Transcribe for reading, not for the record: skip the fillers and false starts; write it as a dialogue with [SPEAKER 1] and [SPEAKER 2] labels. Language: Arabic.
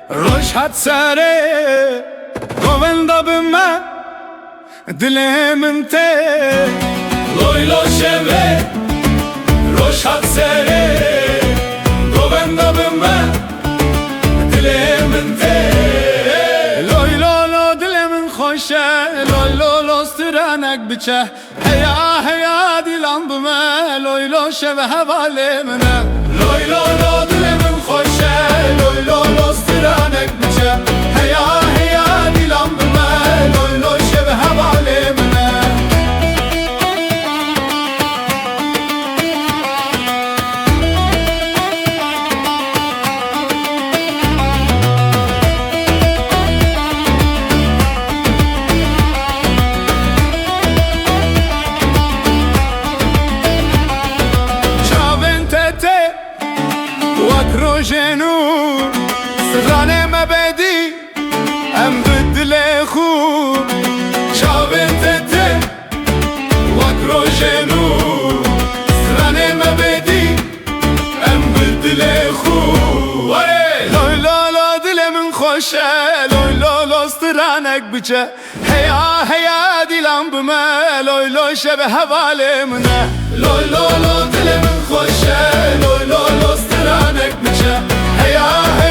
[SPEAKER 1] روشت سره گووندا بما دلم ته لویلو شوه روشت سره گووندا بما دلم ته لویلو دلم خوشه لویلو استرانک بچه هیا دیلم بما لویلو شوه حواله منه لویلو دلم خوشه لویلو استرانک بچه هیا دیلم بما لویلو شوه حواله منه روژنور سرانه مبدی ام بدل خوب شابن تته وک روژنور سرانه مبدی ام بدل خوب لولا دل من خوشه لولا استرانک بچه هیا دیلم بما لولا شب حواله منه لولا دل من خوشه لولا استرانک بچه هیا